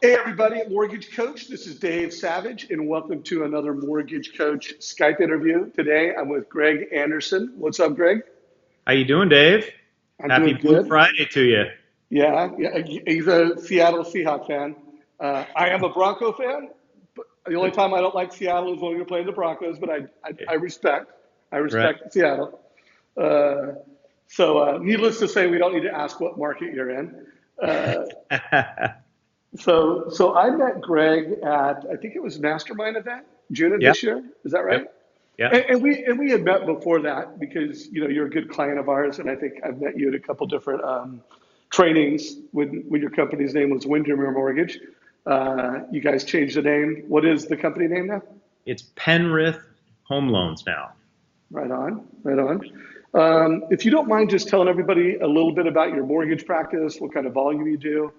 Hey everybody, Mortgage Coach. This is Dave Savage, and welcome to another Mortgage Coach Skype interview. Today, I'm with Greg Anderson. What's up, Greg? How you doing, Dave? I'm Happy doing Blue good. Friday to you. Yeah. He's a Seattle Seahawks fan. I am a Bronco fan. But the only time I don't like Seattle is when we're playing the Broncos. But I Right. respect Seattle. So, needless to say, we don't need to ask what market you're in. Uh, so I met Greg at, I think it was Mastermind event, June of Yep. this year. Is that right? Yep. Yep. And we had met before that because you're a good client of ours, and I think I've met you at a couple different trainings when your company's name was Windermere Mortgage. You guys changed the name. What is the company name now? It's Penrith Home Loans now. Right on, right on. If you don't mind just telling everybody a little bit about your mortgage practice, what kind of volume you do,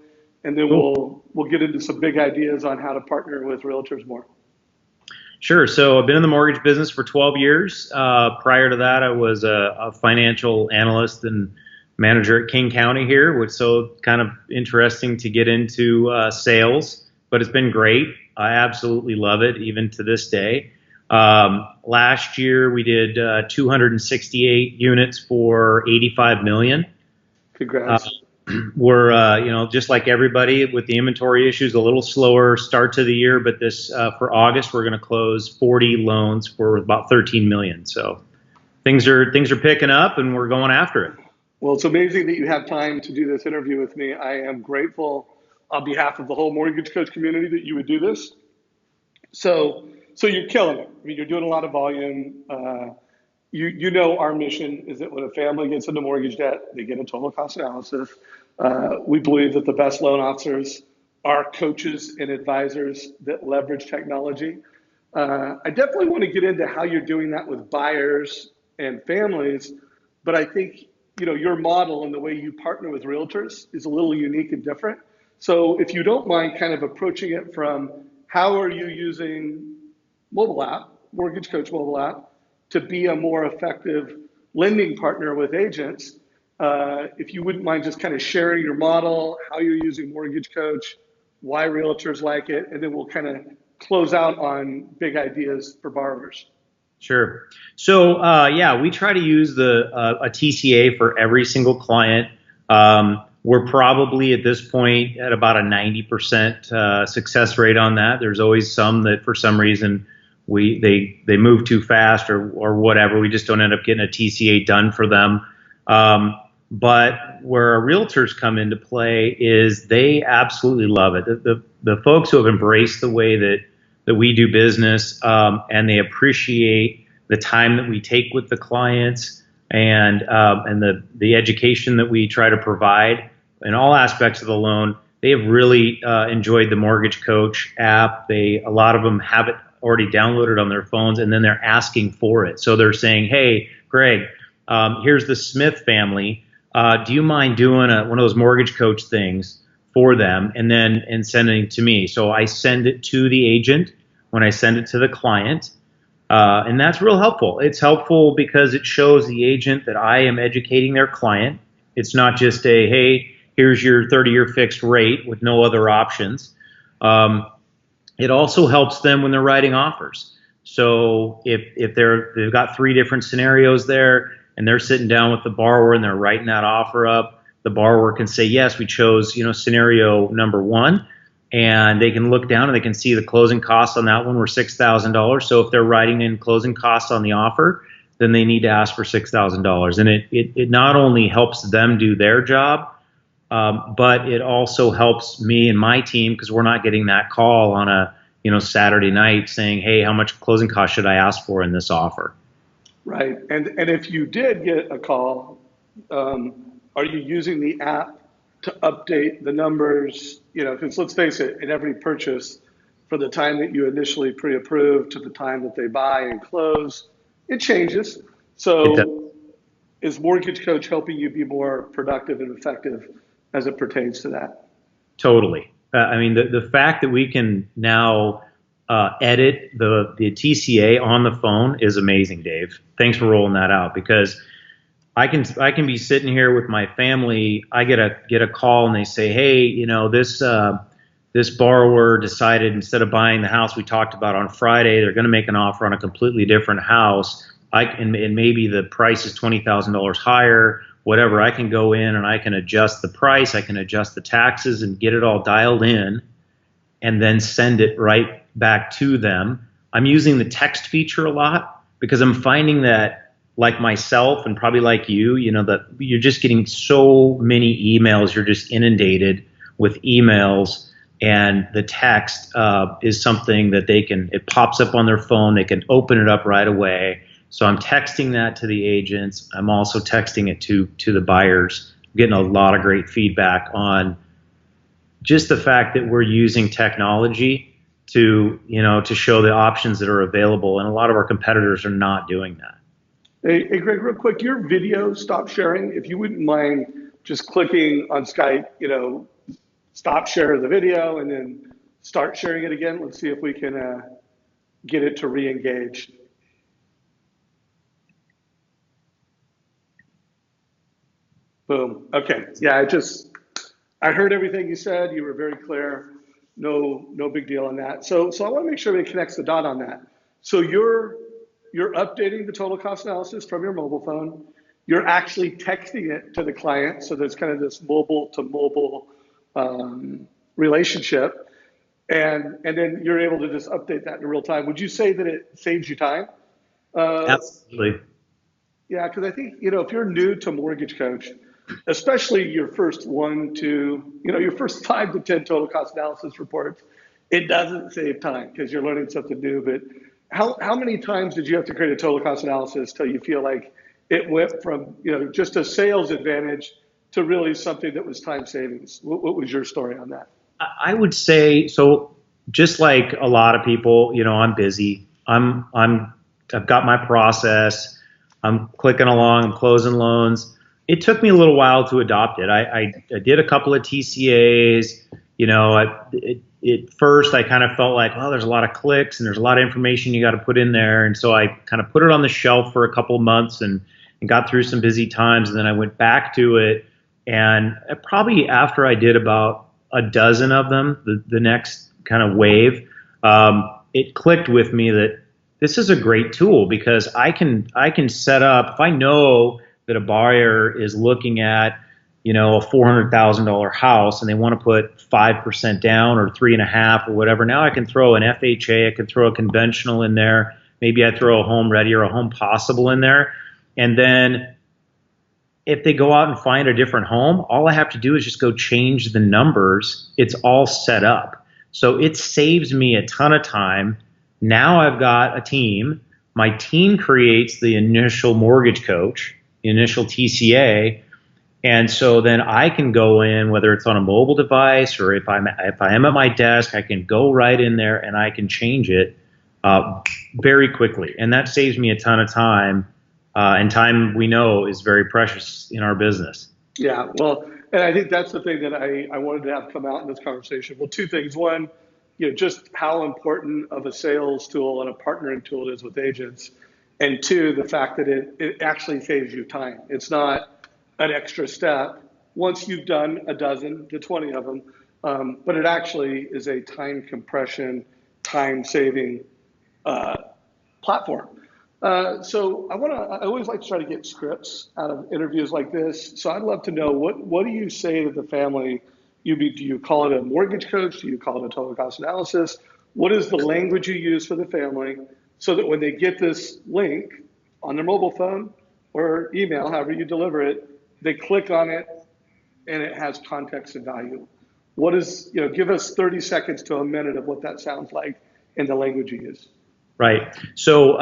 and then Cool. we'll get into some big ideas on how to partner with realtors more. Sure. So I've been in the mortgage business for 12 years. Prior to that, I was a financial analyst and manager at King County here, which so kind of interesting to get into sales, but it's been great. I absolutely love it, even to this day. Last year, we did 268 units for 85 million. Uh, Congrats. we're, just like everybody with the inventory issues, a little slower start to the year, but this for August, we're going to close 40 loans for about 13 million. So things are picking up, and we're going after it. Well, it's amazing that you have time to do this interview with me. I am grateful on behalf of the whole mortgage coach community that you would do this. So you're killing it. I mean, you're doing a lot of volume. You know our mission is that when a family gets into mortgage debt, they get a total cost analysis. We believe that the best loan officers are coaches and advisors that leverage technology. I definitely want to get into how you're doing that with buyers and families, but I think your model and the way you partner with realtors is a little unique and different. So if you don't mind kind of approaching it from how are you using mobile app, Mortgage Coach mobile app, to be a more effective lending partner with agents. If you wouldn't mind just kind of sharing your model, how you're using Mortgage Coach, why realtors like it, and then we'll kind of close out on big ideas for borrowers. Sure. So yeah, we try to use a TCA for every single client. We're probably at this point at about a 90% success rate on that. There's always some that for some reason they move too fast or whatever. We just don't end up getting a TCA done for them. But where our realtors come into play is they absolutely love it. The folks who have embraced the way that we do business, and they appreciate the time that we take with the clients and the education that we try to provide in all aspects of the loan. They have really enjoyed the Mortgage Coach app. A lot of them have it already downloaded on their phones, and then they're asking for it. So they're saying, "Hey, Greg, here's the Smith family. Do you mind doing one of those Mortgage Coach things for them and sending it to me?" So I send it to the agent when I send it to the client. And that's real helpful. It's helpful because it shows the agent that I am educating their client. It's not just hey, here's your 30-year fixed rate with no other options. It also helps them when they're writing offers. So if they've got three different scenarios there and they're sitting down with the borrower and they're writing that offer up, the borrower can say, yes, we chose, scenario number one, and they can look down and they can see the closing costs on that one were $6,000. So if they're writing in closing costs on the offer, then they need to ask for $6,000. And it not only helps them do their job, but it also helps me and my team because we're not getting that call on a Saturday night saying, hey, how much closing cost should I ask for in this offer? Right. And if you did get a call, are you using the app to update the numbers? Because let's face it, in every purchase, for the time that you initially pre-approved to the time that they buy and close, it changes. It does. So is Mortgage Coach helping you be more productive and effective as it pertains to that? Totally. I mean, the fact that we can now edit the TCA on the phone is amazing, Dave. Thanks for rolling that out because I can be sitting here with my family. I get a call and they say, hey, this this borrower decided instead of buying the house we talked about on Friday, they're going to make an offer on a completely different house. And maybe the price is $20,000 higher, whatever. I can go in and I can adjust the price, I can adjust the taxes and get it all dialed in and then send it right back to them. I'm using the text feature a lot because I'm finding that, like myself and probably like you know, that you're just getting so many emails, you're just inundated with emails, and the text is something that it pops up on their phone, they can open it up right away. So I'm texting that to the agents. I'm also texting it to the buyers. I'm getting a lot of great feedback on just the fact that we're using technology to show the options that are available, and a lot of our competitors are not doing that. Hey, Greg, real quick, your video stop sharing. If you wouldn't mind just clicking on Skype, stop share the video and then start sharing it again. Let's see if we can get it to re-engage. Boom. Okay. Yeah, I heard everything you said. You were very clear. No big deal on that. So I want to make sure we connects the dot on that. So you're updating the total cost analysis from your mobile phone. You're actually texting it to the client. So there's kind of this mobile to mobile relationship. And then you're able to just update that in real time. Would you say that it saves you time? Absolutely. Yeah, because I think, if you're new to Mortgage Coach, especially your first your first 5 to 10 total cost analysis reports, it doesn't save time because you're learning something new. But how many times did you have to create a total cost analysis till you feel like it went from, just a sales advantage to really something that was time savings? What was your story on that? I would say, so just like a lot of people, I'm busy. I've got my process. I'm clicking along, I'm closing loans. It took me a little while to adopt it. I did a couple of TCAs. At first I kind of felt like, oh, there's a lot of clicks and there's a lot of information you got to put in there. And so I kind of put it on the shelf for a couple of months and got through some busy times. And then I went back to it. And probably after I did about a dozen of them, the next kind of wave, it clicked with me that this is a great tool because I can set up, if I know that a buyer is looking at, a $400,000 house and they want to put 5% down or 3.5% or whatever. Now I can throw an FHA, I can throw a conventional in there. Maybe I throw a home ready or a home possible in there. And then if they go out and find a different home, all I have to do is just go change the numbers. It's all set up. So it saves me a ton of time. Now I've got a team. My team creates the initial mortgage coach, the initial TCA, and so then I can go in, whether it's on a mobile device or if I am at my desk, I can go right in there and I can change it very quickly, and that saves me a ton of time. And time, we know, is very precious in our business. Yeah, well, and I think that's the thing that I wanted to have come out in this conversation. Well, two things. One, just how important of a sales tool and a partnering tool it is with agents. And two, the fact that it actually saves you time. It's not an extra step once you've done a dozen to 20 of them, but it actually is a time compression, time saving platform. So I always like to try to get scripts out of interviews like this. So I'd love to know, what do you say to the family? Do you call it a mortgage coach? Do you call it a total cost analysis? What is the language you use for the family so that when they get this link on their mobile phone or email, however you deliver it, they click on it and it has context and value? Give us 30 seconds to a minute of what that sounds like in the language you use. Right. So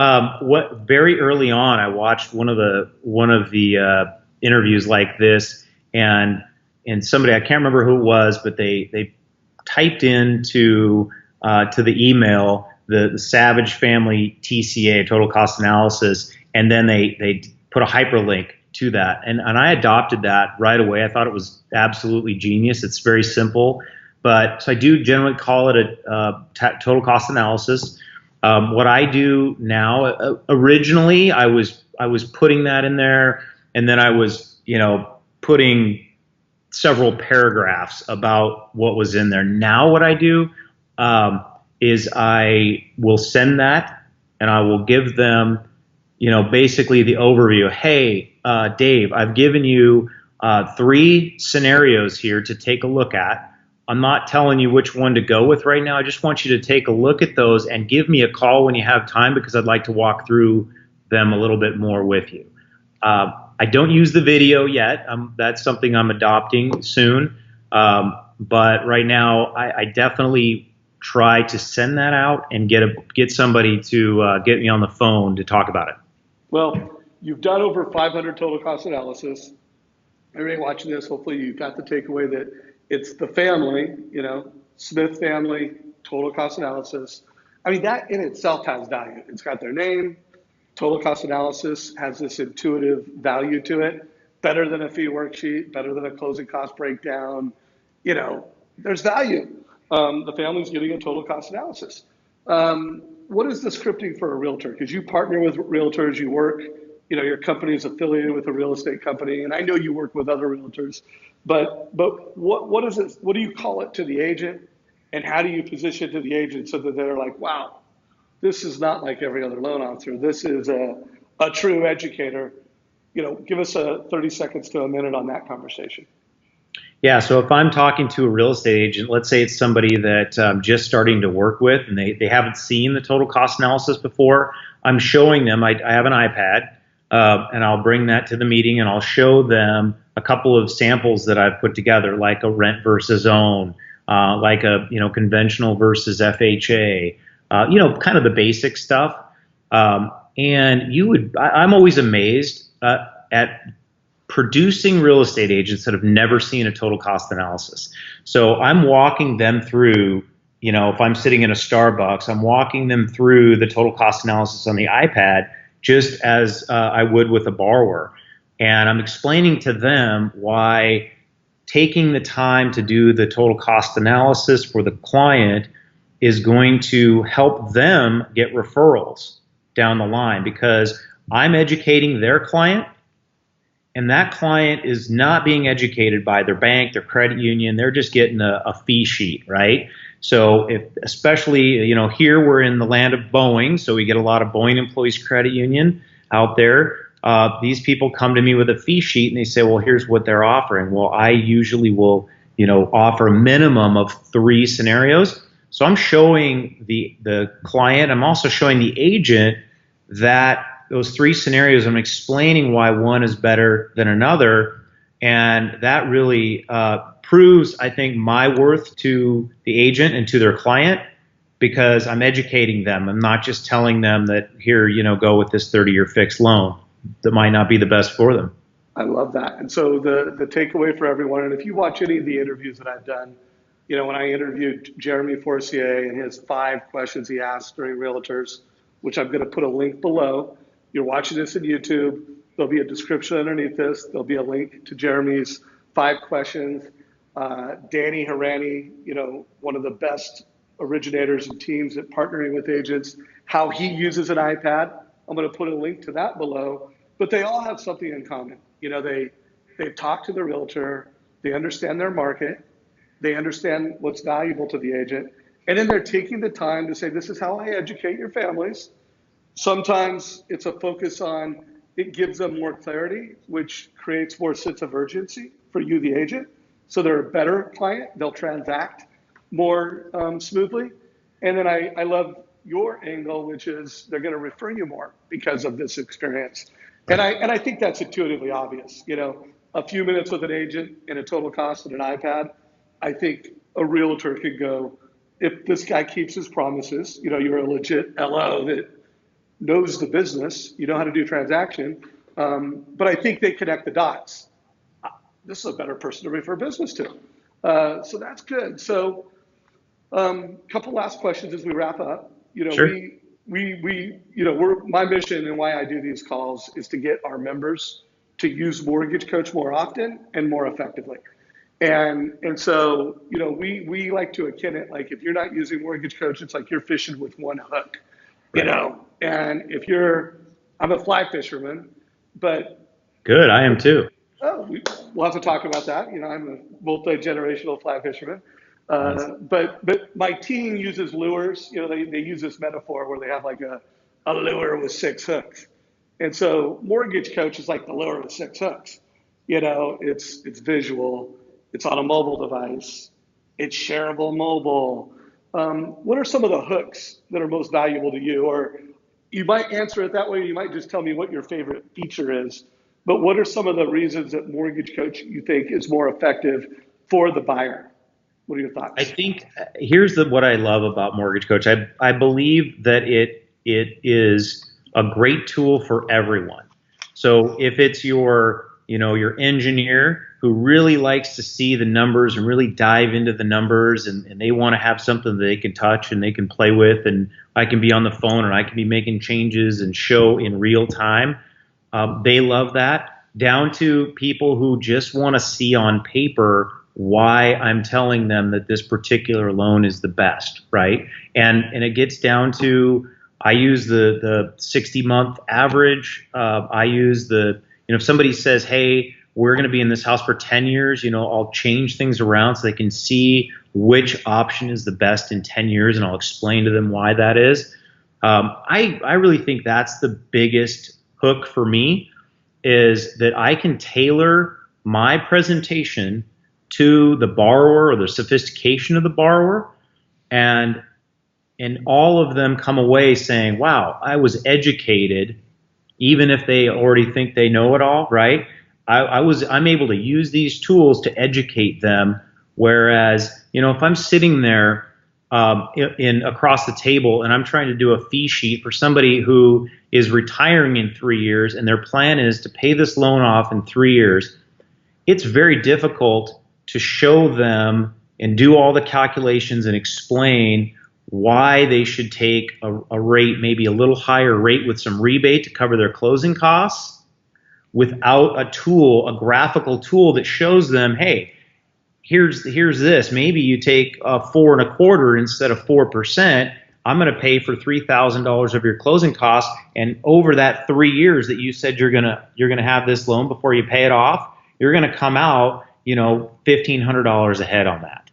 very early on, I watched one of the interviews like this, and somebody, I can't remember who it was, but they typed into to the email the Savage Family TCA, total cost analysis, and then they put a hyperlink to that, and I adopted that right away. I thought it was absolutely genius. It's very simple, so I do generally call it a total cost analysis. What I do now, originally I was putting that in there, and then I was putting several paragraphs about what was in there. Now what I do is I will send that, and I will give them, basically the overview. Hey, Dave, I've given you 3 scenarios here to take a look at. I'm not telling you which one to go with right now. I just want you to take a look at those and give me a call when you have time, because I'd like to walk through them a little bit more with you. I don't use the video yet. That's something I'm adopting soon. But right now, I definitely try to send that out and get somebody to get me on the phone to talk about it. Well, you've done over 500 total cost analysis. Everybody watching this, hopefully you got the takeaway that it's the family, Smith family, total cost analysis. I mean, that in itself has value. It's got their name. Total cost analysis has this intuitive value to it, better than a fee worksheet, better than a closing cost breakdown. There's value. The family's getting a total cost analysis. What is the scripting for a realtor? Because you partner with realtors, you work, your company is affiliated with a real estate company, and I know you work with other realtors. But what is it? What do you call it to the agent, and how do you position it to the agent so that they're like, wow, this is not like every other loan officer. This is a true educator. Give us 30 seconds to a minute on that conversation. Yeah, so if I'm talking to a real estate agent, let's say it's somebody that I'm just starting to work with and they haven't seen the total cost analysis before, I'm showing them, I have an iPad, and I'll bring that to the meeting and I'll show them a couple of samples that I've put together, like a rent versus own, like a conventional versus FHA, kind of the basic stuff. And I'm always amazed at producing real estate agents that have never seen a total cost analysis. So I'm walking them through, if I'm sitting in a Starbucks, I'm walking them through the total cost analysis on the iPad, just as I would with a borrower. And I'm explaining to them why taking the time to do the total cost analysis for the client is going to help them get referrals down the line, because I'm educating their client, and that client is not being educated by their bank, their credit union. They're just getting a fee sheet, right? So especially, here we're in the land of Boeing, so we get a lot of Boeing Employees Credit Union out there. These people come to me with a fee sheet and they say, well, here's what they're offering. Well, I usually will, offer a minimum of 3 scenarios. So I'm showing the client, I'm also showing the agent that those 3 scenarios, I'm explaining why one is better than another. And that really proves, I think, my worth to the agent and to their client, because I'm educating them. I'm not just telling them that, here, go with this 30-year fixed loan that might not be the best for them. I love that. And so the takeaway for everyone, and if you watch any of the interviews that I've done, when I interviewed Jeremy Forcier and his 5 questions he asked during Realtors, which I'm going to put a link below. You're watching this on YouTube. There'll be a description underneath this. There'll be a link to Jeremy's 5 questions. Danny Harani, one of the best originators and teams at partnering with agents, how he uses an iPad. I'm going to put a link to that below. But they all have something in common. They've talked to the realtor. They understand their market. They understand what's valuable to the agent. And then they're taking the time to say, this is how I educate your families. Sometimes it's a focus on, it gives them more clarity, which creates more sense of urgency for you, the agent. So they're a better client. They'll transact more smoothly. And then I love your angle, which is they're going to refer you more because of this experience. And I think that's intuitively obvious. A few minutes with an agent and a total cost and an iPad, I think a realtor could go, if this guy keeps his promises, you're a legit LO that knows the business, you know how to do transaction, but I think they connect the dots. This is a better person to refer business to. So that's good. So couple last questions as we wrap up. Sure. My mission and why I do these calls is to get our members to use Mortgage Coach more often and more effectively. And so, we like to akin it, like, if you're not using Mortgage Coach, it's like you're fishing with one hook, Right. And I'm a fly fisherman, but. Good, I am too. Oh, we'll have to talk about that. You know, I'm a multi-generational fly fisherman. Nice. But my team uses lures. You know, they use this metaphor where they have like a lure with six hooks. And so mortgage coach is like the lure with six hooks. You know, it's visual, it's on a mobile device, it's shareable mobile. What are some of the hooks that are most valuable to you? Or you might answer it that way. You might just tell me what your favorite feature is. But what are some of the reasons that mortgage coach you think is more effective for the buyer? What are your I thoughts? think here's what I love about Mortgage Coach. I believe that it is a great tool for everyone. So if it's your engineer who really likes to see the numbers and really dive into the numbers, and they want to have something that they can touch and they can play with, and I can be on the phone and I can be making changes and show in real time. They love that. Down to people who just want to see on paper why I'm telling them that this particular loan is the best, right? And it gets down to, I use the 60-month average. I use if somebody says, hey, we're going to be in this house for 10 years, I'll change things around so they can see which option is the best in 10 years, and I'll explain to them why that is. I really think that's the biggest hook for me, is that I can tailor my presentation to the borrower or the sophistication of the borrower, and all of them come away saying, wow, I was educated, even if they already think they know it all, right? I'm able to use these tools to educate them. Whereas, if I'm sitting there in across the table and I'm trying to do a fee sheet for somebody who is retiring in 3 years and their plan is to pay this loan off in 3 years, it's very difficult to show them and do all the calculations and explain why they should take a rate, maybe a little higher rate with some rebate to cover their closing costs, without a graphical tool that shows them, hey, here's this. Maybe you take 4.25% instead of 4%. I'm going to pay for $3,000 of your closing costs, and over that 3 years that you said you're gonna have this loan before you pay it off, you're going to come out, $1,500 ahead on that.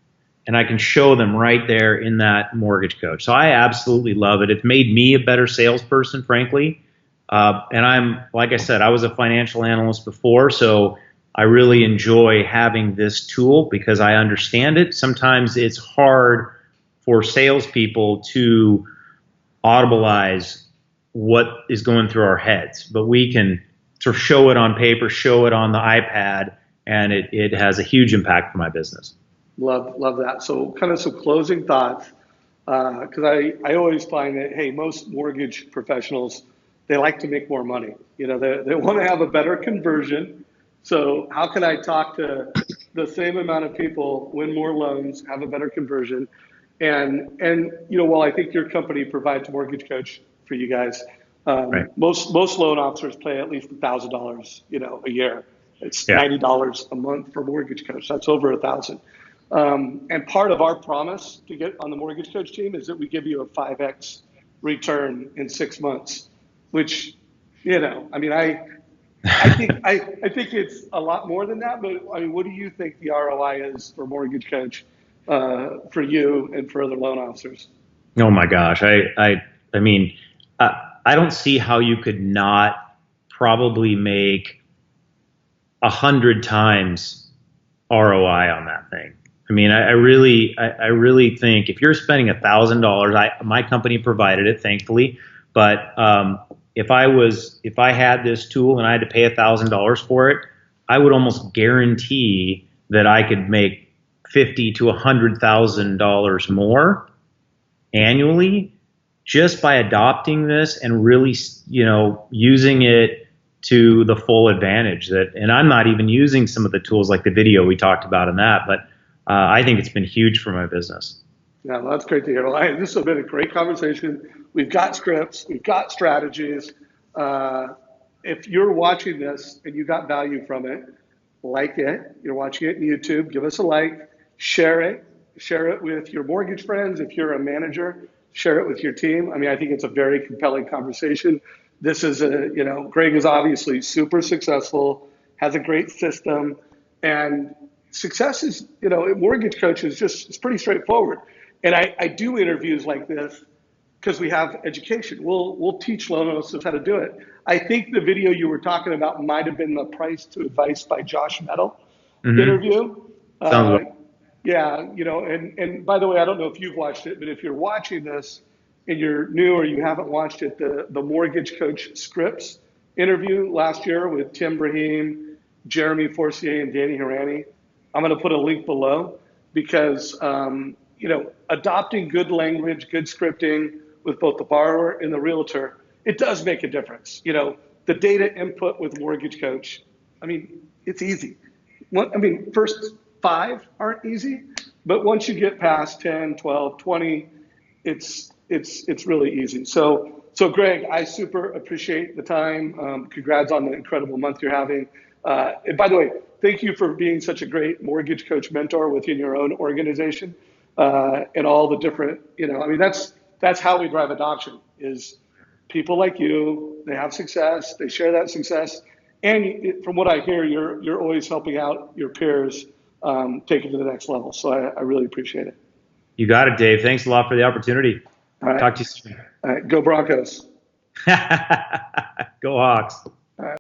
And I can show them right there in that Mortgage Coach. So I absolutely love it. It's made me a better salesperson, frankly. And like I said, I was a financial analyst before, so I really enjoy having this tool because I understand it. Sometimes it's hard for salespeople to audibilize what is going through our heads, but we can sort of show it on paper, show it on the iPad, and it has a huge impact for my business. Love that. So kind of some closing thoughts, because I always find that, hey, most mortgage professionals, they like to make more money. They want to have a better conversion. So how can I talk to the same amount of people, win more loans, have a better conversion? And while I think your company provides Mortgage Coach for you guys, Right. most loan officers pay at least $1,000, a year. It's Yeah. $90 a month for Mortgage Coach. That's over $1,000. And part of our promise to get on the Mortgage Coach team is that we give you a 5x return in 6 months, which, I think it's a lot more than that. But I mean, what do you think the ROI is for Mortgage Coach, for you and for other loan officers? Oh my gosh. I mean, I don't see how you could not probably make 100 times ROI on that thing. I mean, I really think if you're spending $1,000, my company provided it, thankfully. But if I had this tool and I had to pay $1,000 for it, I would almost guarantee that I could make $50,000 to $100,000 more annually just by adopting this and really, using it to the full advantage. And I'm not even using some of the tools like the video we talked about in that, but I think it's been huge for my business. Yeah, well, that's great to hear. Well, this has been a great conversation. We've got scripts, we've got strategies. If you're watching this and you got value from it, like it. You're watching it on YouTube, give us a like, share it with your mortgage friends. If you're a manager, share it with your team. I mean, I think it's a very compelling conversation. This is Greg is obviously super successful, has a great system. And success is, mortgage coach is it's pretty straightforward. And I do interviews like this because we have education. We'll teach loan officers how to do it. I think the video you were talking about might have been the Price to Advice by Josh Metal Mm-hmm. interview. Sounds Uh, well. yeah, and by the way, I don't know if you've watched it, but if you're watching this and you're new or you haven't watched it, the Mortgage Coach Scripts interview last year with Tim Brahim, Jeremy Forcier, and Danny Hirani, I'm going to put a link below because, adopting good language, good scripting with both the borrower and the realtor, it does make a difference. The data input with Mortgage Coach, I mean, it's easy. First five aren't easy, but once you get past 10, 12, 20, it's really easy. So Greg, I super appreciate the time. Congrats on the incredible month you're having. And by the way, thank you for being such a great mortgage coach mentor within your own organization, and all the different, that's how we drive adoption is people like you, they have success, they share that success. And from what I hear, you're always helping out your peers, take it to the next level. So I really appreciate it. You got it, Dave. Thanks a lot for the opportunity. All right. Talk to you soon. All right. Go Broncos. Go Hawks. All right.